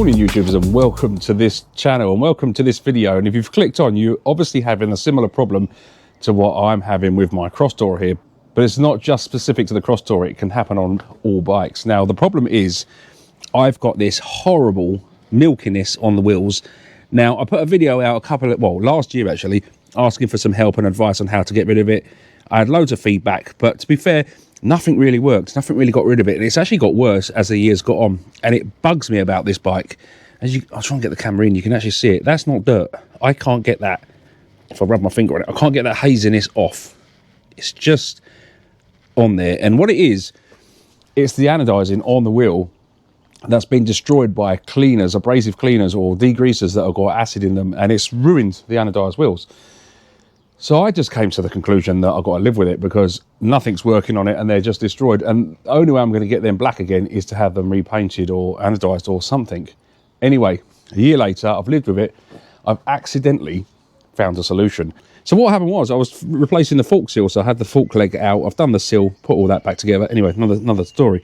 Morning YouTubers, and welcome to this channel and welcome to this video. And if you've clicked on, you're obviously having a similar problem to what I'm having with my cross door here, but it's not just specific to the cross door, it can happen on all bikes. Now the problem is I've got this horrible milkiness on the wheels. Now I put a video out last year actually, asking for some help and advice on how to get rid of it. I had loads of feedback, but to be fair, nothing really worked. Nothing really got rid of it. And it's actually got worse as the years got on. And it bugs me about this bike. I'll try and get the camera in. You can actually see it. That's not dirt. I can't get that. If I rub my finger on it, I can't get that haziness off. It's just on there. And what it is, it's the anodizing on the wheel that's been destroyed by cleaners, abrasive cleaners or degreasers that have got acid in them. And it's ruined the anodized wheels. So I just came to the conclusion that I've got to live with it because nothing's working on it and they're just destroyed. And the only way I'm going to get them black again is to have them repainted or anodized or something. Anyway, a year later, I've lived with it. I've accidentally found a solution. So what happened was I was replacing the fork seal. So I had the fork leg out. I've done the seal, put all that back together. Anyway, another story.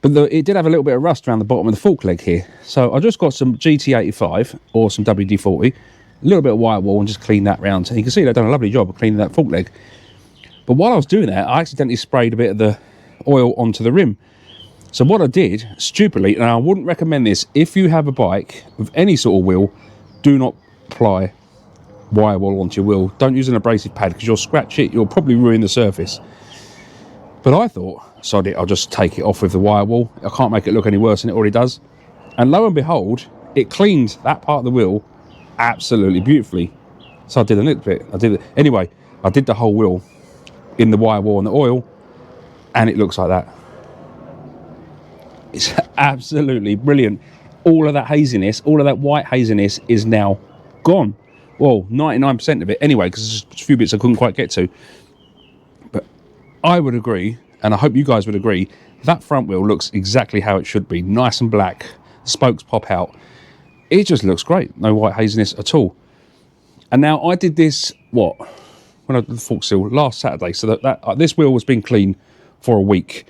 But it did have a little bit of rust around the bottom of the fork leg here. So I just got some GT85 or some WD-40. A little bit of wire wool and just clean that round. And you can see they've done a lovely job of cleaning that fork leg. But while I was doing that, I accidentally sprayed a bit of the oil onto the rim. So what I did, stupidly, and I wouldn't recommend this, if you have a bike with any sort of wheel, do not apply wire wool onto your wheel. Don't use an abrasive pad because you'll scratch it, you'll probably ruin the surface. But I thought, sod it, I'll just take it off with the wire wool. I can't make it look any worse than it already does. And lo and behold, it cleaned that part of the wheel absolutely beautifully. So I did a little bit. Anyway, I did the whole wheel in the wire wool and the oil, and it looks like that. It's absolutely brilliant. All of that haziness, all of that white haziness is now gone. Well, 99% of it anyway, because there's just a few bits I couldn't quite get to. But I would agree, and I hope you guys would agree, that front wheel looks exactly how it should be. Nice and black, spokes pop out. It just looks great. No white haziness at all. And now I did this, when I did the fork seal last Saturday. So this wheel has been clean for a week.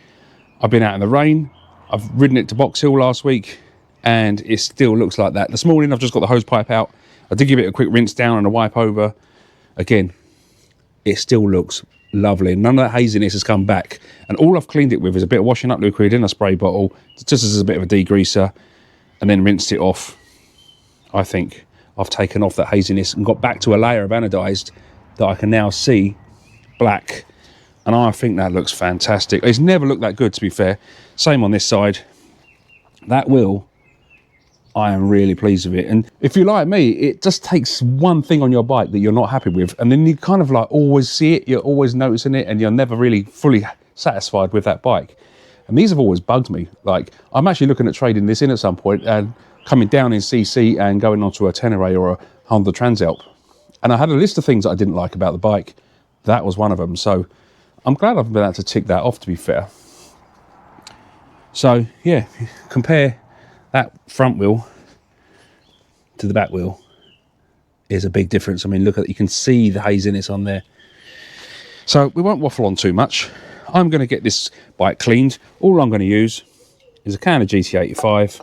I've been out in the rain. I've ridden it to Box Hill last week and it still looks like that. This morning I've just got the hose pipe out. I did give it a quick rinse down and a wipe over. Again, it still looks lovely. None of that haziness has come back. And all I've cleaned it with is a bit of washing up liquid in a spray bottle, just as a bit of a degreaser, and then rinsed it off. I think I've taken off that haziness and got back to a layer of anodized that I can now see black. And I think that looks fantastic. It's never looked that good, to be fair. Same on this side. That wheel, I am really pleased with it. And if you're like me, it just takes one thing on your bike that you're not happy with. And then you kind of like always see it. You're always noticing it and you're never really fully satisfied with that bike. And these have always bugged me. Like, I'm actually looking at trading this in at some point and coming down in CC and going onto a Tenere or a Honda Transalp. And I had a list of things that I didn't like about the bike. That was one of them. So I'm glad I've been able to tick that off, to be fair. So yeah, compare that front wheel to the back wheel is a big difference. I mean, look at it, you can see the haziness on there. So we won't waffle on too much. I'm going to get this bike cleaned. All I'm going to use is a can of GT85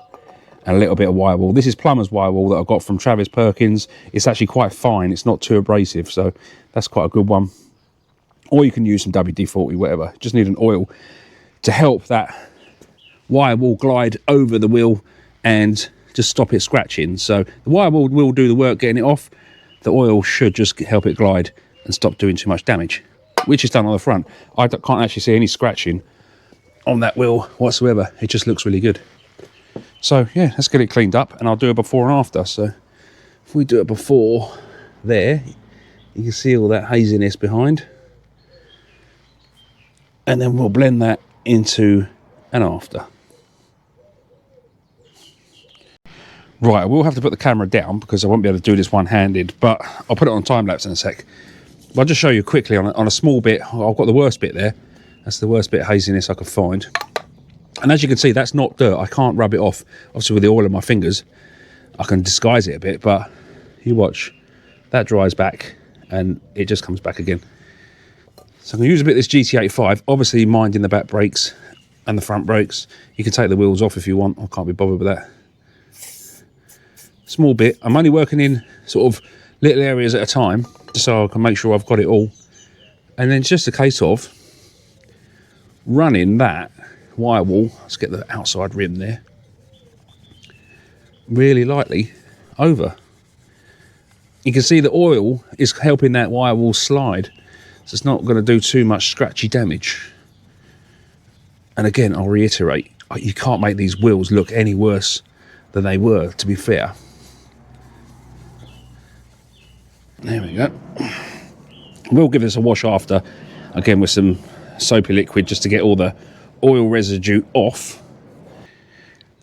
and a little bit of wire wool. This is plumber's wire wool that I got from Travis Perkins. It's actually quite fine. It's not too abrasive, so that's quite a good one. Or you can use some WD-40, whatever. Just need an oil to help that wire wool glide over the wheel and just stop it scratching. So the wire wool will do the work getting it off. The oil should just help it glide and stop doing too much damage, which is done on the front. I can't actually see any scratching on that wheel whatsoever. It just looks really good. So yeah, let's get it cleaned up and I'll do a before and after. So if we do it before there, you can see all that haziness behind. And then we'll blend that into an after. Right, I will have to put the camera down because I won't be able to do this one-handed, but I'll put it on time-lapse in a sec. But I'll just show you quickly on a small bit. I've got the worst bit there. That's the worst bit of haziness I could find. And as you can see, that's not dirt. I can't rub it off. Obviously, with the oil in my fingers, I can disguise it a bit, but you watch. That dries back, and it just comes back again. So I'm going to use a bit of this GT85, obviously minding the back brakes and the front brakes. You can take the wheels off if you want. I can't be bothered with that. small bit. I'm only working in sort of little areas at a time, just so I can make sure I've got it all. And then it's just a case of running that wire wall, let's get the outside rim there, really lightly over. You can see the oil is helping that wire wall slide, so it's not going to do too much scratchy damage. And again, I'll reiterate, you can't make these wheels look any worse than they were, to be fair. There we go. We'll give this a wash after, again with some soapy liquid, just to get all the oil residue off.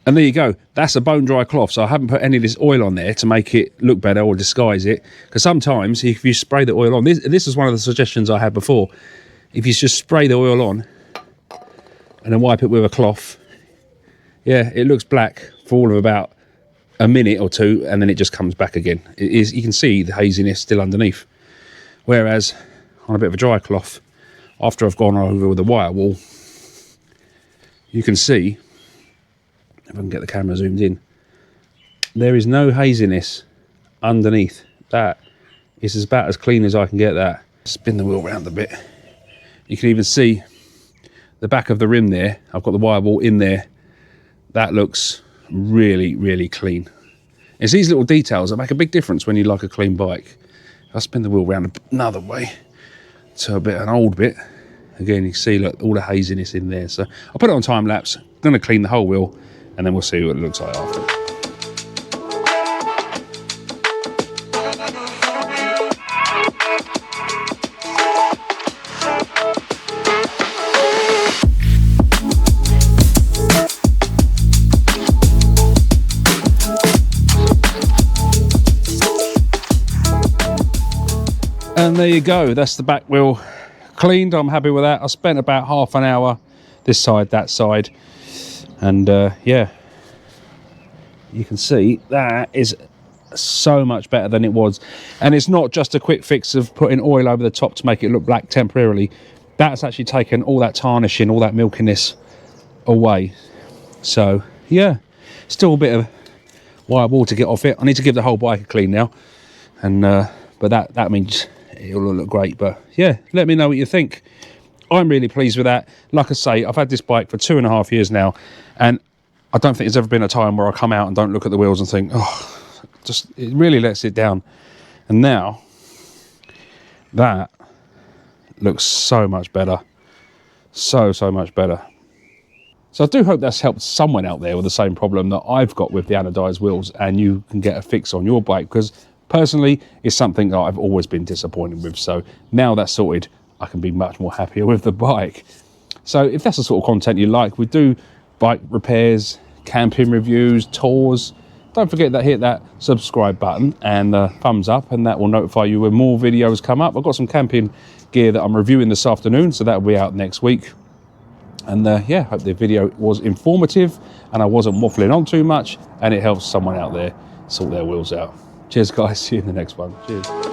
And there you go, that's a bone dry cloth. So I haven't put any of this oil on there to make it look better or disguise it, because sometimes if you spray the oil on, this is one of the suggestions I had before, if you just spray the oil on and then wipe it with a cloth, yeah, it looks black for all of about a minute or two, and then it just comes back again. You can see the haziness still underneath. Whereas on a bit of a dry cloth, after I've gone over with the wire wall, you can see, if I can get the camera zoomed in, there is no haziness underneath. That is about as clean as I can get that. Spin the wheel around a bit. You can even see the back of the rim there. I've got the wire wall in there. That looks really, really clean. It's these little details that make a big difference when you like a clean bike. I'll spin the wheel around another way to an old bit. Again, you can see, look, all the haziness in there. So I'll put it on time lapse. I'm going to clean the whole wheel, and then we'll see what it looks like after. And there you go, that's the back wheel cleaned. I'm happy with that. I spent about half an hour this side, that side, and yeah, you can see that is so much better than it was. And it's not just a quick fix of putting oil over the top to make it look black temporarily. That's actually taken all that tarnishing, all that milkiness away. So yeah, still a bit of wire wall to get off it. I need to give the whole bike a clean now, and but that means it'll look great. But yeah, let me know what you think. I'm really pleased with that. Like I say, I've had this bike for 2.5 years now, and I don't think there's ever been a time where I come out and don't look at the wheels and think, oh, just, it really lets it down. And now that looks so much better, so much better. So I do hope that's helped someone out there with the same problem that I've got with the anodized wheels, and you can get a fix on your bike, because personally, it's something that I've always been disappointed with. So now that's sorted, I can be much more happier with the bike. So if that's the sort of content you like, we do bike repairs, camping reviews, tours. Don't forget that, hit that subscribe button and thumbs up, and that will notify you when more videos come up. I've got some camping gear that I'm reviewing this afternoon, so that'll be out next week. And yeah, hope the video was informative and I wasn't waffling on too much, and it helps someone out there sort their wheels out. Cheers guys, see you in the next one. Cheers.